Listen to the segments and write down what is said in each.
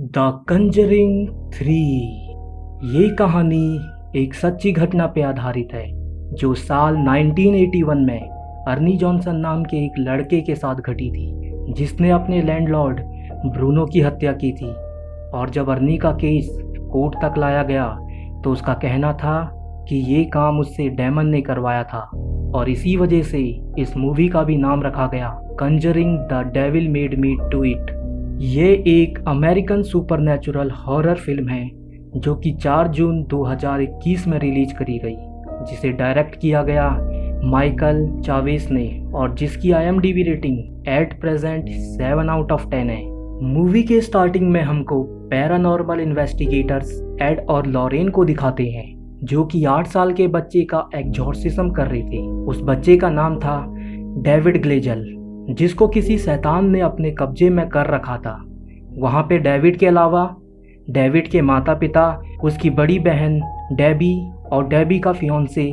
The Conjuring 3। ये कहानी एक सच्ची घटना पे आधारित है जो साल 1981 में अर्नी जॉनसन नाम के एक लड़के के साथ घटी थी, जिसने अपने लैंडलॉर्ड ब्रूनो की हत्या की थी। और जब अर्नी का केस कोर्ट तक लाया गया तो उसका कहना था कि ये काम उससे डेमन ने करवाया था, और इसी वजह से इस मूवी का भी नाम रखा गया Conjuring the devil made me do it. ये एक अमेरिकन सुपरनैचुरल हॉरर फिल्म है जो कि 4 जून 2021 में रिलीज करी गई, जिसे डायरेक्ट किया गया माइकल चावेस ने और जिसकी IMDb rating at present 7 out of 10 है। मूवी के स्टार्टिंग में हमको पैरानॉर्मल इन्वेस्टिगेटर्स एड और लॉरेन को दिखाते हैं, जो कि 8 साल के बच्चे का एग्जॉर्सिज्म कर रहे थे। उस बच्चे का नाम था डेविड ग्लेजल, जिसको किसी शैतान ने अपने कब्जे में कर रखा था। वहाँ पे डेविड के अलावा डेविड के माता पिता, उसकी बड़ी बहन डेबी और डेबी का फियांसे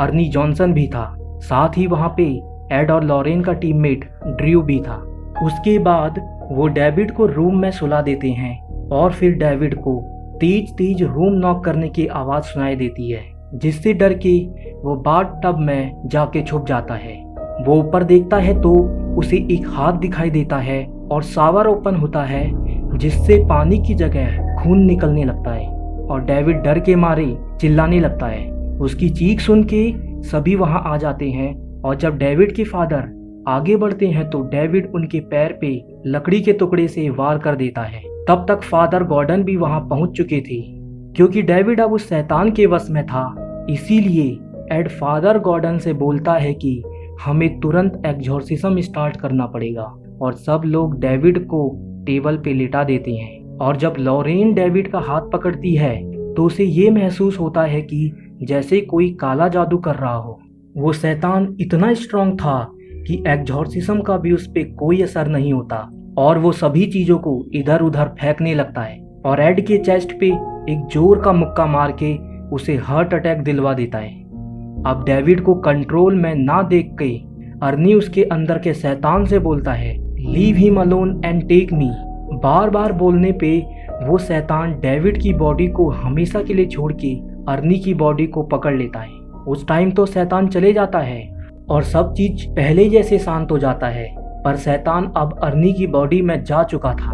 अर्नी जॉनसन भी था। साथ ही वहाँ पे एड और लॉरेन का टीममेट ड्रू भी था। उसके बाद वो डेविड को रूम में सुला देते हैं और फिर डेविड को तेज तेज रूम नॉक करने की आवाज़ सुनाई देती है, जिससे डर के वो बाथ टब में जाके छुप जाता है। वो ऊपर देखता है तो उसे एक हाथ दिखाई देता है और शावर ओपन होता है, जिससे पानी की जगह खून निकलने लगता है और डेविड डर के मारे चिल्लाने लगता है। उसकी चीख सुन के सभी वहां आ जाते हैं, और जब डेविड के फादर आगे बढ़ते हैं तो डेविड उनके पैर पे लकड़ी के टुकड़े से वार कर देता है। तब तक फादर गॉर्डन भी वहां पहुंच चुके थे। क्योंकि डेविड अब उस शैतान के वश में था, इसीलिए एड फादर गॉर्डन से बोलता है कि हमें तुरंत एग्जॉर्सिज्म स्टार्ट करना पड़ेगा, और सब लोग डेविड को टेबल पे लिटा देते हैं। और जब लॉरेन डेविड का हाथ पकड़ती है तो उसे ये महसूस होता है कि जैसे कोई काला जादू कर रहा हो। वो शैतान इतना स्ट्रांग था कि एग्जॉर्सिज्म का भी उस पर कोई असर नहीं होता, और वो सभी चीजों को इधर उधर फेंकने लगता है और एड के चेस्ट पे एक जोर का मुक्का मार के उसे हार्ट अटैक दिलवा देता है। अब डेविड को कंट्रोल में ना देख के अर्नी उसके अंदर के शैतान से बोलता है leave him alone and take me. बार बार बोलने पे वो शैतान डेविड की बॉडी को हमेशा के लिए छोड़ के अर्नी की बॉडी को पकड़ लेता है। उस टाइम तो शैतान चले जाता है और सब चीज पहले जैसे शांत हो जाता है, पर शैतान अब अर्नी की बॉडी में जा चुका था।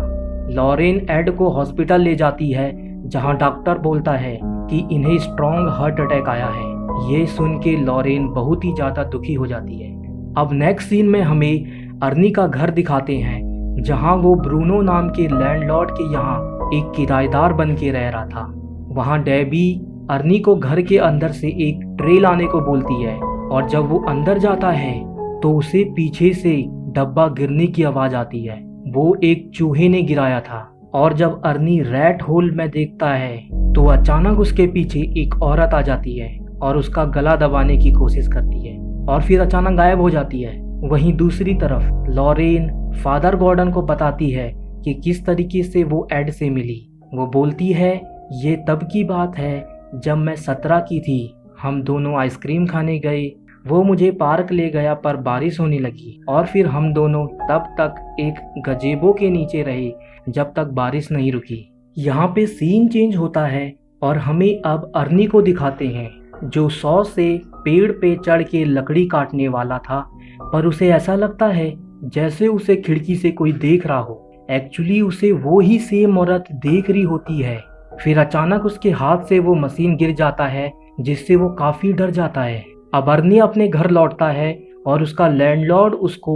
लॉरेन एड को हॉस्पिटल ले जाती है, जहां डॉक्टर बोलता है कि इन्हें स्ट्रॉन्ग हार्ट अटैक आया है। ये सुन के लॉरेन बहुत ही ज्यादा दुखी हो जाती है। अब नेक्स्ट सीन में हमें अर्नी का घर दिखाते हैं, जहां वो ब्रूनो नाम के लैंडलॉर्ड के यहाँ एक किराएदार बन के रह रहा था। वहां डेबी अर्नी को घर के अंदर से एक ट्रे लाने को बोलती है, और जब वो अंदर जाता है तो उसे पीछे से डब्बा गिरने की आवाज आती है। वो एक चूहे ने गिराया था। और जब अर्नी रैट होल में देखता है तो अचानक उसके पीछे एक औरत आ जाती है और उसका गला दबाने की कोशिश करती है, और फिर अचानक गायब हो जाती है। वहीं दूसरी तरफ लॉरेन फादर गॉर्डन को बताती है कि किस तरीके से वो एड से मिली। वो बोलती है ये तब की बात है जब मैं 17 की थी। हम दोनों आइसक्रीम खाने गए, वो मुझे पार्क ले गया पर बारिश होने लगी, और फिर हम दोनों तब तक एक गजेबो के नीचे रहे जब तक बारिश नहीं रुकी। यहाँ पे सीन चेंज होता है और हमें अब अर्नी को दिखाते हैं, जो 100 से पेड़ पे चढ़ के लकड़ी काटने वाला था, पर उसे ऐसा लगता है जैसे उसे खिड़की से कोई देख रहा हो। एक्चुअली उसे वो ही सेम औरत देख रही होती है। फिर अचानक उसके हाथ से वो मशीन गिर जाता है, जिससे वो काफी डर जाता है। अब अर्नी अपने घर लौटता है और उसका लैंडलॉर्ड उसको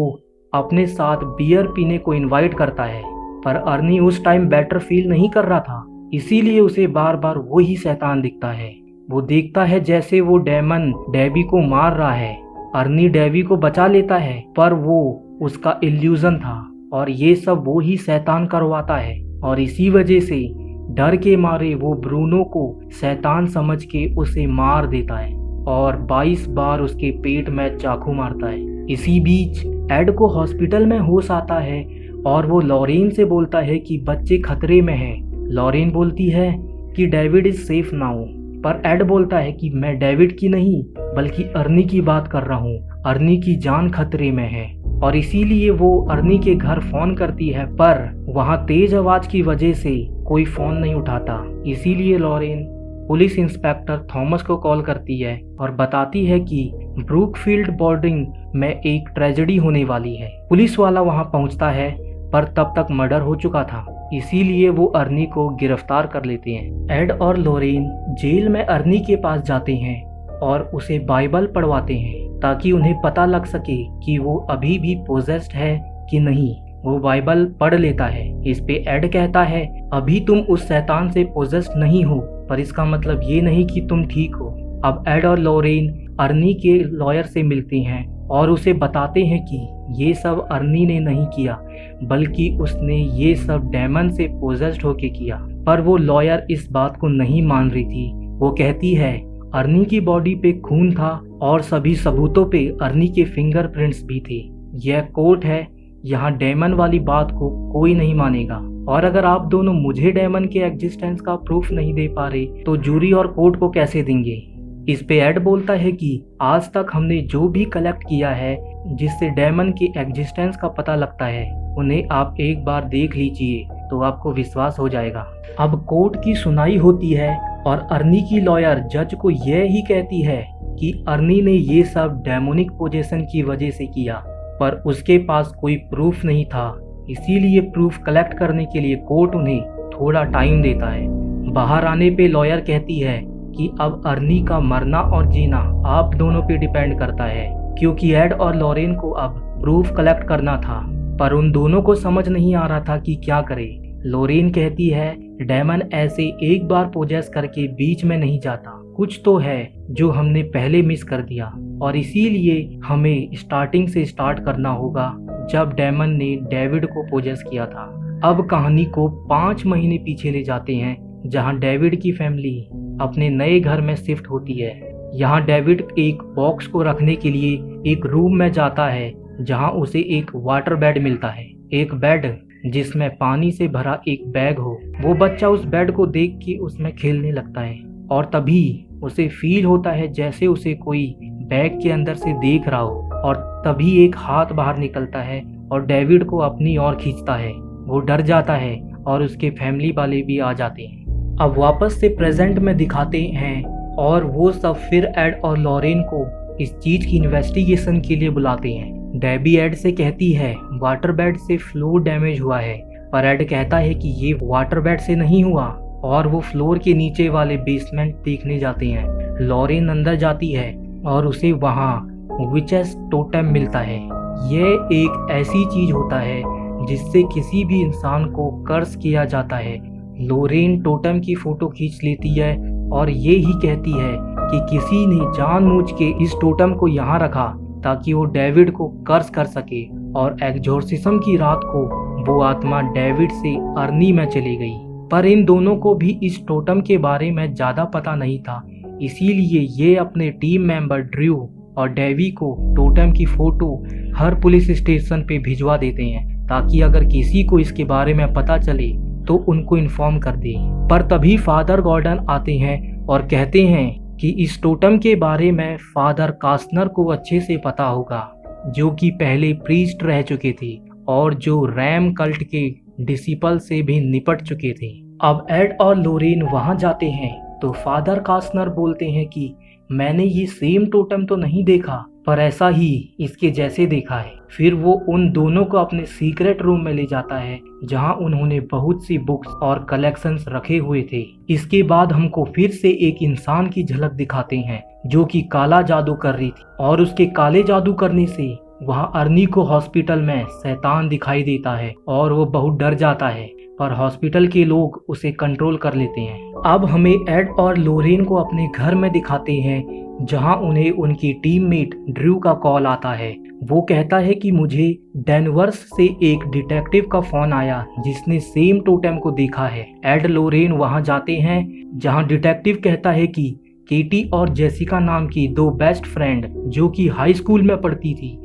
अपने साथ बियर पीने को इनवाइट करता है, पर अर्नी उस टाइम बेटर फील नहीं कर रहा था, इसीलिए उसे बार बार वही शैतान दिखता है। वो देखता है जैसे वो डेमन डेबी को मार रहा है। अर्नी डेबी को बचा लेता है, पर वो उसका इल्यूजन था और ये सब वो ही शैतान करवाता है, और इसी वजह से डर के मारे वो ब्रूनो को शैतान समझ के उसे मार देता है और 22 बार उसके पेट में चाकू मारता है। इसी बीच एड को हॉस्पिटल में होश आता है और वो लॉरेन से बोलता है कि बच्चे खतरे में हैं। लॉरेन बोलती है कि डेविड इज सेफ नाउ, पर एड बोलता है कि मैं डेविड की नहीं बल्कि अर्नी की बात कर रहा हूँ। अर्नी की जान खतरे में है। और इसीलिए वो अर्नी के घर फोन करती है, पर वहाँ तेज आवाज की वजह से कोई फोन नहीं उठाता। इसीलिए लॉरेन पुलिस इंस्पेक्टर थॉमस को कॉल करती है और बताती है कि ब्रूकफील्ड बोर्डिंग में एक ट्रेजेडी होने वाली है। पुलिस वाला वहां पहुंचता है, पर तब तक मर्डर हो चुका था, इसीलिए वो अर्नी को गिरफ्तार कर लेते हैं। एड और लॉरेन जेल में अर्नी के पास जाते हैं और उसे बाइबल पढ़वाते हैं ताकि उन्हें पता लग सके कि वो अभी भी पोजेस्ड है कि नहीं। वो बाइबल पढ़ लेता है। इस पे एड कहता है, अभी तुम उस शैतान से पोजेस्ड नहीं हो, पर इसका मतलब ये नहीं कि तुम ठीक हो। अब एड और लॉरेन अर्नी के लॉयर से मिलते हैं और उसे बताते हैं कि ये सब अर्नी ने नहीं किया, बल्कि उसने ये सब डेमन से पोजेस्ड होके किया। पर वो लॉयर इस बात को नहीं मान रही थी। वो कहती है अर्नी की बॉडी पे खून था और सभी सबूतों पे अर्नी के फिंगरप्रिंट्स भी थे। यह कोर्ट है, यहाँ डेमन वाली बात को कोई नहीं मानेगा, और अगर आप दोनों मुझे डेमन के एग्जिस्टेंस का प्रूफ नहीं दे पा रहे तो जूरी और कोर्ट को कैसे देंगे। इस पे एड बोलता है कि आज तक हमने जो भी कलेक्ट किया है जिससे डेमन के एग्जिस्टेंस का पता लगता है, उन्हें आप एक बार देख लीजिए तो आपको विश्वास हो जाएगा। अब कोर्ट की सुनाई होती है और अर्नी की लॉयर जज को यह ही कहती है कि अर्नी ने ये सब डेमोनिक पोजेशन की वजह से किया, पर उसके पास कोई प्रूफ नहीं था। इसीलिए प्रूफ कलेक्ट करने के लिए कोर्ट उन्हें थोड़ा टाइम देता है। बाहर आने पे लॉयर कहती है कि अब अर्नी का मरना और जीना आप दोनों पे डिपेंड करता है, क्योंकि एड और लॉरेन को अब प्रूफ कलेक्ट करना था, पर उन दोनों को समझ नहीं आ रहा था कि क्या करे। लॉरेन कहती है डेमन ऐसे एक बार पोजेस करके बीच में नहीं जाता, कुछ तो है जो हमने पहले मिस कर दिया, और इसीलिए हमें स्टार्टिंग से स्टार्ट करना होगा जब डेमन ने डेविड को पोजेस किया था। अब कहानी को 5 महीने पीछे ले जाते हैं, जहां डेविड की फैमिली अपने नए घर में शिफ्ट होती है। यहाँ डेविड एक बॉक्स को रखने के लिए एक रूम में जाता है, जहां उसे एक वाटर बेड मिलता है, एक बेड जिसमें पानी से भरा एक बैग हो। वो बच्चा उस बेड को देख के उसमें खेलने लगता है, और तभी उसे फील होता है जैसे उसे कोई बैग के अंदर से देख रहा हो, और तभी एक हाथ बाहर निकलता है और डेविड को अपनी ओर खींचता है। वो डर जाता है और उसके फैमिली वाले भी आ जाते हैं। अब वापस से प्रेजेंट में दिखाते हैं, और वो सब फिर एड और लॉरेन को इस चीज की इन्वेस्टिगेशन के लिए बुलाते हैं। डेबी एड से कहती है वाटर बेड से फ्लोर डैमेज हुआ है, पर एड कहता है कि ये वाटर बेड से नहीं हुआ, और वो फ्लोर के नीचे वाले बेसमेंट देखने जाते हैं। लॉरेन अंदर जाती है और उसे वहाँ विचेस टोटेम मिलता है। ये एक ऐसी चीज होता है जिससे किसी भी इंसान को कर्स किया जाता है। लॉरेन टोटेम की फोटो खींच लेती है और ये ही कहती है कि किसी ने जानबूझ के इस टोटेम को यहाँ रखा ताकि वो डेविड को कर्स कर सके, और एग्जॉर्सिज्म की रात को वो आत्मा डेविड से अर्नी में चली गई। पर इन दोनों को भी इस टोटेम के बारे में ज़्यादा पता नहीं था, इसीलिए ये अपने टीम मेंबर ड्रू और डेवी को टोटेम की फोटो हर पुलिस स्टेशन पे भिजवा देते हैं, ताकि अगर किसी को इसके बारे में पता चले तो उनको इन्फॉर्म कर दे। पर तभी फादर गॉर्डन आते हैं और कहते हैं कि इस टोटेम के बारे में फादर कास्नर को अच्छे से पता होगा, जो कि पहले प्रीस्ट रह चुके थे और जो रैम कल्ट के डिसिपल से भी निपट चुके थे। अब एड और लॉरेन वहां जाते हैं तो फादर कास्नर बोलते हैं कि मैंने ये सेम टोटेम तो नहीं देखा, पर ऐसा ही इसके जैसे देखा है। फिर वो उन दोनों को अपने सीक्रेट रूम में ले जाता है, जहां उन्होंने बहुत सी बुक्स और कलेक्शंस रखे हुए थे। इसके बाद हमको फिर से एक इंसान की झलक दिखाते हैं जो कि काला जादू कर रही थी, और उसके काले जादू करने से वहां अर्नी को हॉस्पिटल में शैतान दिखाई देता है और वो बहुत डर जाता है, पर हॉस्पिटल के लोग उसे कंट्रोल कर लेते हैं। अब हमें एड और लॉरेन को अपने घर में दिखाते हैं, जहां उन्हें उनकी टीममेट ड्रू का कॉल आता है। वो कहता है कि मुझे डेनवर्स से एक डिटेक्टिव का फोन आया जिसने सेम टोटेम को देखा है। एड लॉरेन वहां जाते हैं, जहां डिटेक्टिव कहता है कि केटी और जेसिका नाम की 2 बेस्ट फ्रेंड जो कि हाई स्कूल में पढ़ती थी,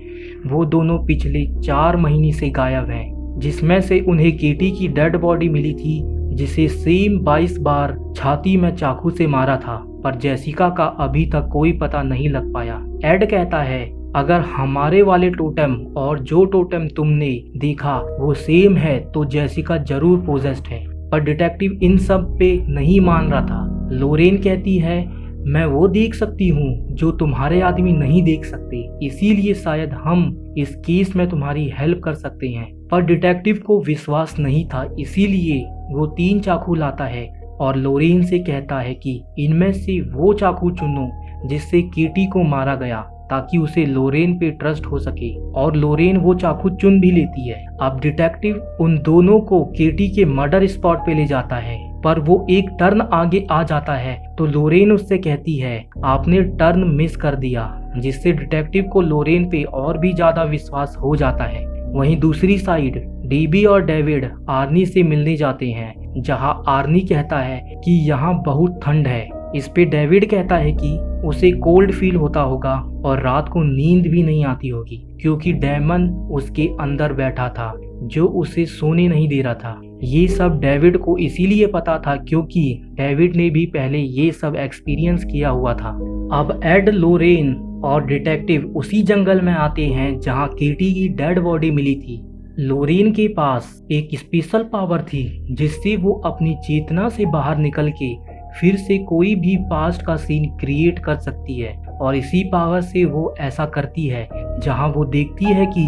वो दोनों पिछले 4 महीने से गायब हैं, जिसमें से उन्हें केटी की डेड बॉडी मिली थी जिसे सेम 22 बार छाती में चाकू से मारा था, पर जेसिका का अभी तक कोई पता नहीं लग पाया। एड कहता है अगर हमारे वाले टोटेम और जो टोटेम तुमने देखा वो सेम है तो जेसिका जरूर पोजेस्ड है। पर डिटेक्टिव इन सब पे नहीं मान रहा था। लोरेन कहती है मैं वो देख सकती हूँ जो तुम्हारे आदमी नहीं देख सकते, इसीलिए शायद हम इस केस में तुम्हारी हेल्प कर सकते हैं। पर डिटेक्टिव को विश्वास नहीं था, इसीलिए वो 3 चाकू लाता है और लोरेन से कहता है कि इनमें से वो चाकू चुनो जिससे केटी को मारा गया, ताकि उसे लोरेन पे ट्रस्ट हो सके। और लोरेन वो चाकू चुन भी लेती है। अब डिटेक्टिव उन दोनों को केटी के मर्डर स्पॉट पे ले जाता है, पर वो एक टर्न आगे आ जाता है तो लोरेन उससे कहती है आपने टर्न मिस कर दिया, जिससे डिटेक्टिव को लोरेन पे और भी ज्यादा विश्वास हो जाता है। वहीं दूसरी साइड डीबी और डेविड आर्नी से मिलने जाते हैं, जहां आर्नी कहता है कि यहाँ बहुत ठंड है। इस पे डेविड कहता है कि उसे कोल्ड फील होता होगा और रात को नींद भी नहीं आती होगी, क्योंकि डेमन उसके अंदर बैठा था जो उसे सोने नहीं दे रहा था। ये सब डेविड को इसीलिए पता था क्योंकि डेविड ने भी पहले ये सब एक्सपीरियंस किया हुआ था। अब एड, लोरेन और डिटेक्टिव उसी जंगल में आते हैं जहाँ केटी की डेड बॉडी मिली थी। लोरेन के पास एक स्पेशल पावर थी जिससे वो अपनी चेतना से बाहर निकल के फिर से कोई भी पास्ट का सीन क्रिएट कर सकती है, और इसी पावर से वो ऐसा करती है जहां वो देखती है कि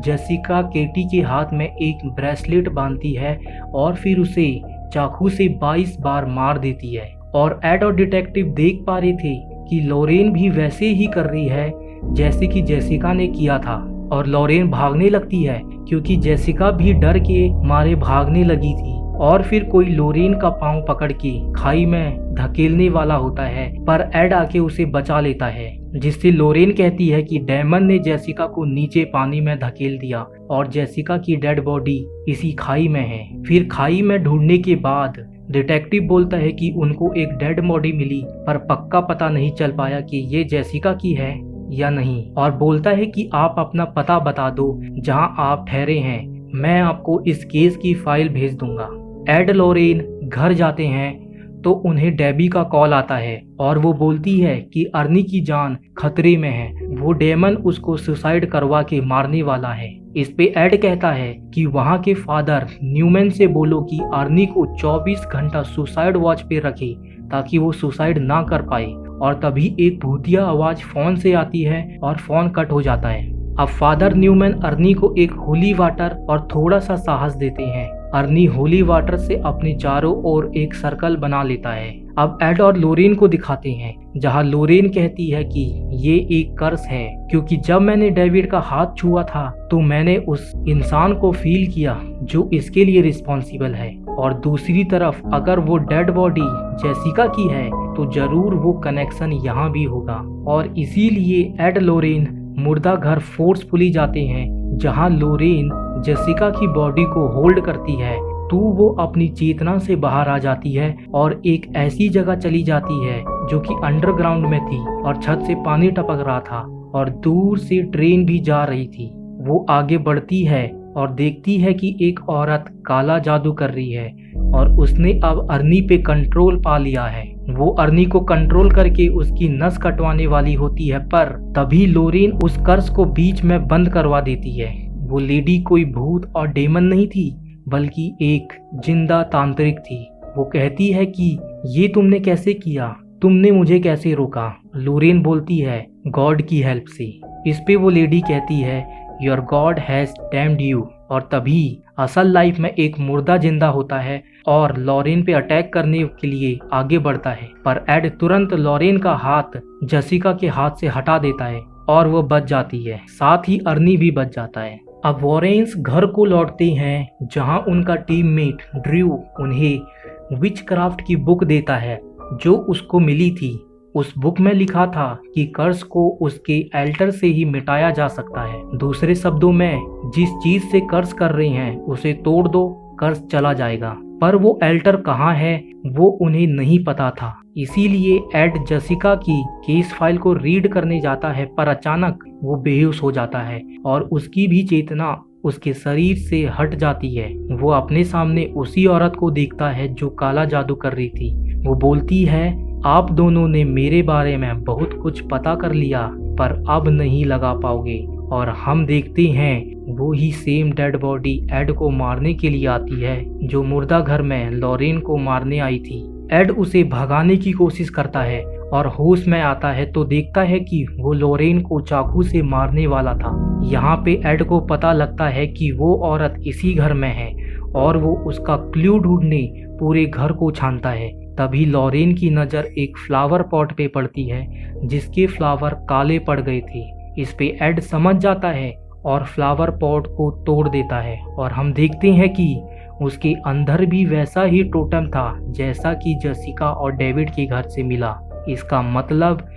जेसिका केटी के हाथ में एक ब्रेसलेट बांधती है और फिर उसे चाकू से 22 बार मार देती है। और एड और डिटेक्टिव देख पा रहे थे कि लोरेन भी वैसे ही कर रही है जैसे कि जेसिका ने किया था, और लोरेन भागने लगती है क्योंकि जेसिका भी डर के मारे भागने लगी थी। और फिर कोई लोरेन का पांव पकड़ के खाई में धकेलने वाला होता है, पर एड आके उसे बचा लेता है, जिससे लोरेन कहती है कि डेमन ने जेसिका को नीचे पानी में धकेल दिया और जेसिका की डेड बॉडी इसी खाई में है। फिर खाई में ढूंढने के बाद डिटेक्टिव बोलता है कि उनको एक डेड बॉडी मिली, पर पक्का पता नहीं चल पाया कि ये जेसिका की है या नहीं, और बोलता है कि आप अपना पता बता दो जहां आप ठहरे हैं, मैं आपको इस केस की फाइल भेज दूंगा। एड लोरेन घर जाते हैं तो उन्हें डेबी का कॉल आता है और वो बोलती है कि अर्नी की जान खतरे में है, वो डेमन उसको सुसाइड करवा के मारने वाला है। इस पे एड कहता है कि वहाँ के फादर न्यूमैन से बोलो कि अर्नी को 24 घंटा सुसाइड वॉच पे रखे ताकि वो सुसाइड ना कर पाए। और तभी एक भूतिया आवाज फोन से आती है और फोन कट हो जाता है। अब फादर न्यूमैन अर्नी को एक होली वाटर और थोड़ा सा साहस देते हैं। अर्नी होली वाटर से अपने चारों ओर एक सर्कल बना लेता है। अब एड और लोरेन को दिखाते हैं जहां लोरेन कहती है कि ये एक कर्स है, क्योंकि जब मैंने डेविड का हाथ छुआ था तो मैंने उस इंसान को फील किया जो इसके लिए रिस्पॉन्सिबल है। और दूसरी तरफ अगर वो डेड बॉडी जेसिका की है तो जरूर वो कनेक्शन यहाँ भी होगा। और इसीलिए एड लोरेन मुर्दा घर फोर्सफुली जाते हैं जहां लोरेन जेसिका की बॉडी को होल्ड करती है, तो वो अपनी चेतना से बाहर आ जाती है और एक ऐसी जगह चली जाती है जो कि अंडरग्राउंड में थी और छत से पानी टपक रहा था और दूर से ट्रेन भी जा रही थी। वो आगे बढ़ती है और देखती है कि एक औरत काला जादू कर रही है और उसने अब अर्नी पे कंट्रोल पा लिया है। वो अर्नी को कंट्रोल करके उसकी नस कटवाने वाली होती है, पर तभी लोरेन उस कर्स को बीच में बंद करवा देती है। वो लेडी कोई भूत और डेमन नहीं थी बल्कि एक जिंदा तांत्रिक थी। वो कहती है कि ये तुमने कैसे किया, तुमने मुझे कैसे रोका। लोरेन बोलती है गॉड की हेल्प से। इस पे वो लेडी कहती है your God has damned you. और तभी असल लाइफ में एक मुर्दा जिंदा होता है और लोरेन पे अटैक करने के लिए आगे बढ़ता है, पर एड तुरंत लोरेन का हाथ जेसिका के हाथ से हटा देता है और वो बच जाती है, साथ ही अर्नी भी बच जाता है। अब वॉरेन्स घर को लौटते हैं जहां उनका टीममेट ड्रू उन्हें विचक्राफ्ट की बुक देता है जो उसको मिली थी। उस बुक में लिखा था कि कर्स को उसके एल्टर से ही मिटाया जा सकता है। दूसरे शब्दों में जिस चीज से कर्स कर रहे हैं उसे तोड़ दो, कर्स चला जाएगा। पर वो एल्टर कहाँ है वो उन्हें नहीं पता था। इसीलिए एड जेसिका की केस फाइल को रीड करने जाता है, पर अचानक वो बेहोश हो जाता है और उसकी भी चेतना उसके शरीर से हट जाती है। वो अपने सामने उसी औरत को देखता है जो काला जादू कर रही थी। वो बोलती है आप दोनों ने मेरे बारे में बहुत कुछ पता कर लिया, पर अब नहीं लगा पाओगे। और हम देखते हैं वो ही सेम डेड बॉडी एड को मारने के लिए आती है जो मुर्दा घर में लॉरेन को मारने आई थी। एड उसे भगाने की कोशिश करता है और होश में आता है तो देखता है कि वो लॉरेन को चाकू से मारने वाला था। यहाँ पे एड को पता लगता है कि वो औरत इसी घर में है और वो उसका क्लू ढूंढने पूरे घर को छानता है। तभी लॉरेन की नज़र एक फ्लावर पॉट पे पड़ती है जिसके फ्लावर काले पड़ गए थे। इस पे एड समझ जाता है और फ्लावर पॉट को तोड़ देता है और हम देखते हैं कि उसके अंदर भी वैसा ही टोटम था जैसा कि जेसिका और डेविड के घर से मिला। इसका मतलब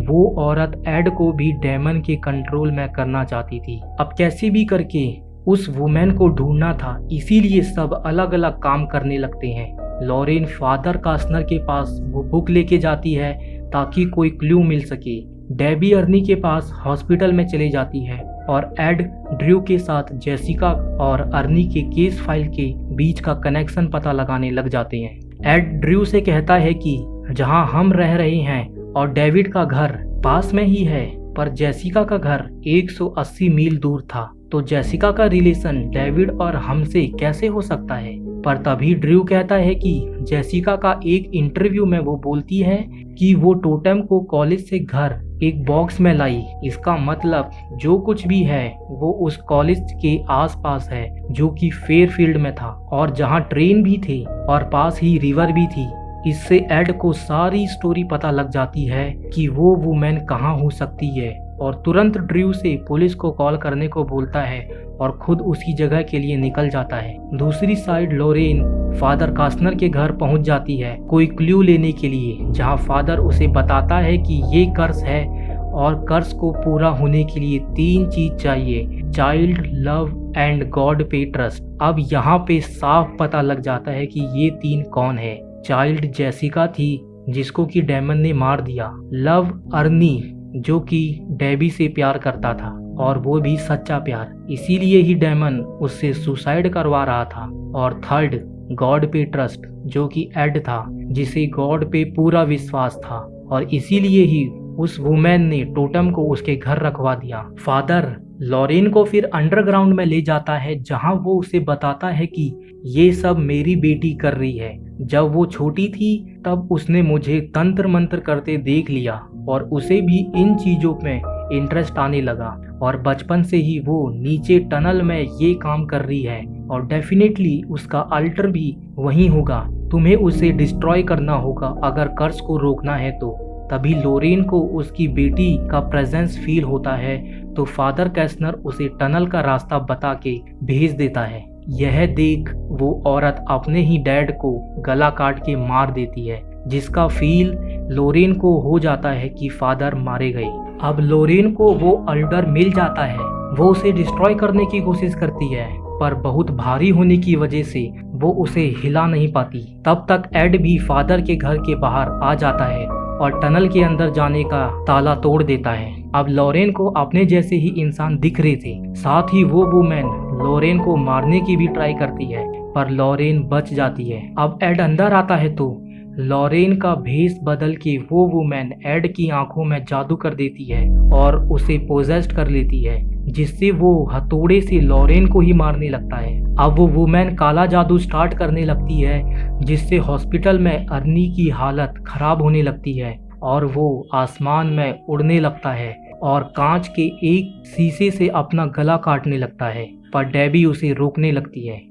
वो औरत एड को भी डेमन के कंट्रोल में करना चाहती थी। अब कैसे भी करके उस वुमेन को ढूंढना था, इसीलिए सब अलग अलग काम करने लगते हैं। लॉरेन फादर कास्नर के पास वो बुक लेके जाती है ताकि कोई क्लू मिल सके। डेबी अर्नी के पास हॉस्पिटल में चले जाती है और एड ड्रू के साथ जेसिका और अर्नी के केस फाइल के बीच का कनेक्शन पता लगाने लग जाते हैं। एड ड्रू से कहता है कि जहां हम रह रहे हैं और डेविड का घर पास में ही है, पर जेसिका का घर 180 मील दूर था, तो जेसिका का रिलेशन डेविड और हमसे कैसे हो सकता है। पर तभी ड्रू कहता है कि जेसिका का एक इंटरव्यू में वो बोलती है कि वो टोटेम को कॉलेज से घर एक बॉक्स में लाई। इसका मतलब जो कुछ भी है वो उस कॉलेज के आसपास है जो कि फेयरफील्ड में था और जहाँ ट्रेन भी थे और पास ही रिवर भी थी। इससे एड को सारी स्टोरी पता लग जाती है कि वो वुमेन कहाँ हो सकती है और तुरंत ड्रू से पुलिस को कॉल करने को बोलता है और खुद उसी जगह के लिए निकल जाता है। दूसरी साइड लॉरेन फादर कास्नर के घर पहुंच जाती है कोई क्लू लेने के लिए, जहां फादर उसे बताता है कि ये कर्स है और कर्स को पूरा होने के लिए 3 चीज चाहिए, चाइल्ड, लव एंड गॉड पे ट्रस्ट। अब यहाँ पे साफ पता लग जाता है कि ये 3 कौन है। चाइल्ड जेसिका थी जिसको कि डेमन ने मार दिया, लव अर्नी जो कि डेबी से प्यार करता था और वो भी सच्चा प्यार, इसीलिए ही डेमन उससे सुसाइड करवा रहा था, और थर्ड गॉड पे ट्रस्ट जो कि एड था जिसे गॉड पे पूरा विश्वास था और इसीलिए ही उस वुमेन ने टोटम को उसके घर रखवा दिया। फादर लॉरेन को फिर अंडरग्राउंड में ले जाता है जहां वो उसे बताता है कि ये सब मेरी बेटी कर रही है। जब वो छोटी थी तब उसने मुझे तंत्र मंत्र करते देख लिया और उसे भी इन चीजों में इंटरेस्ट आने लगा और बचपन से ही वो नीचे टनल में ये काम कर रही है और डेफिनेटली उसका अल्टर भी वहीं होगा। तुम्हें उसे डिस्ट्रॉय करना होगा अगर कर्स को रोकना है तो। तभी लॉरेन को उसकी बेटी का प्रेजेंस फील होता है तो फादर कास्नर उसे टनल का रास्ता बता के भेज देता है। यह देख वो औरत अपने ही डैड को गला काट के मार देती है, जिसका फील लॉरेन को हो जाता है कि फादर मारे गए। अब लॉरेन को वो अल्टर मिल जाता है, वो उसे डिस्ट्रॉय करने की कोशिश करती है पर बहुत भारी होने की वजह से वो उसे हिला नहीं पाती। तब तक एड भी फादर के घर के बाहर आ जाता है और टनल के अंदर जाने का ताला तोड़ देता है। अब लॉरेन को अपने जैसे ही इंसान दिख रहे थे, साथ ही वो वुमेन लॉरेन को मारने की भी ट्राई करती है पर लॉरेन बच जाती है। अब एड अंदर आता है तो लॉरेन का भेष बदल के वो वुमेन एड की आंखों में जादू कर देती है और उसे पोजेस्ड कर लेती है, जिससे वो हथौड़े से लॉरेन को ही मारने लगता है। अब वो वुमेन काला जादू स्टार्ट करने लगती है जिससे हॉस्पिटल में अर्नी की हालत खराब होने लगती है और वो आसमान में उड़ने लगता है और कांच के एक शीशे से अपना गला काटने लगता है, पर डेबी उसे रोकने लगती है।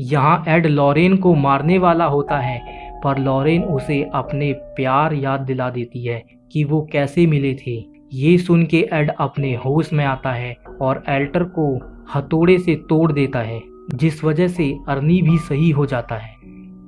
यहाँ एड लॉरेन को मारने वाला होता है पर लॉरेन उसे अपने प्यार याद दिला देती है कि वो कैसे मिले थे। ये सुन के एड अपने होश में आता है और एल्टर को हथौड़े से तोड़ देता है, जिस वजह से अर्नी भी सही हो जाता है।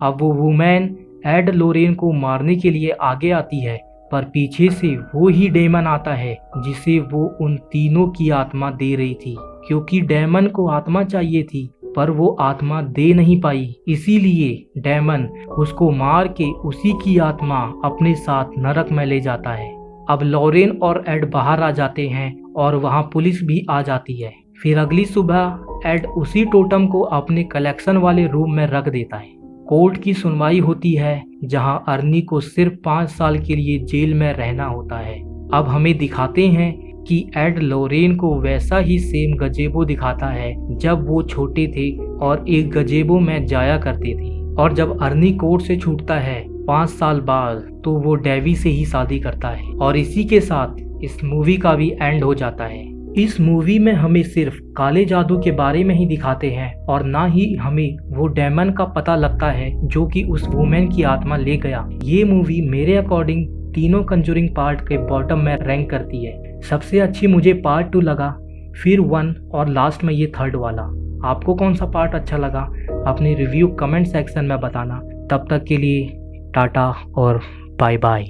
अब वो वुमेन एड लॉरेन को मारने के लिए आगे आती है पर पीछे से वो ही डेमन आता है जिसे वो उन तीनों की आत्मा दे रही थी, क्योंकि डेमन को आत्मा चाहिए थी पर वो आत्मा दे नहीं पाई, इसीलिए डेमन उसको मार के उसी की आत्मा अपने साथ नरक में ले जाता है। अब लॉरेन और एड बाहर आ जाते हैं और वहाँ पुलिस भी आ जाती है। फिर अगली सुबह एड उसी टोटम को अपने कलेक्शन वाले रूम में रख देता है। कोर्ट की सुनवाई होती है जहां अर्नी को सिर्फ 5 साल के लिए जेल में रहना होता है। अब हमें दिखाते हैं कि एड लोरेन को वैसा ही सेम गजेबो दिखाता है जब वो छोटे थे और एक गजेबो में जाया करते थे। और जब अर्नी कोर्ट से छूटता है 5 साल बाद तो वो डेवी से ही शादी करता है। और इसी के साथ इस मूवी का भी एंड हो जाता है। इस मूवी में हमें सिर्फ काले जादू के बारे में ही दिखाते हैं और ना ही हमें वो डेमन का पता लगता है जो कि उस वुमेन की आत्मा ले गया। ये मूवी मेरे अकॉर्डिंग तीनों कंजूरिंग पार्ट के बॉटम में रैंक करती है। सबसे अच्छी मुझे पार्ट 2 लगा, फिर 1 और लास्ट में ये 3rd वाला। आपको कौन सा पार्ट अच्छा लगा अपनी रिव्यू कमेंट सेक्शन में बताना। तब तक के लिए टाटा और बाय बाय।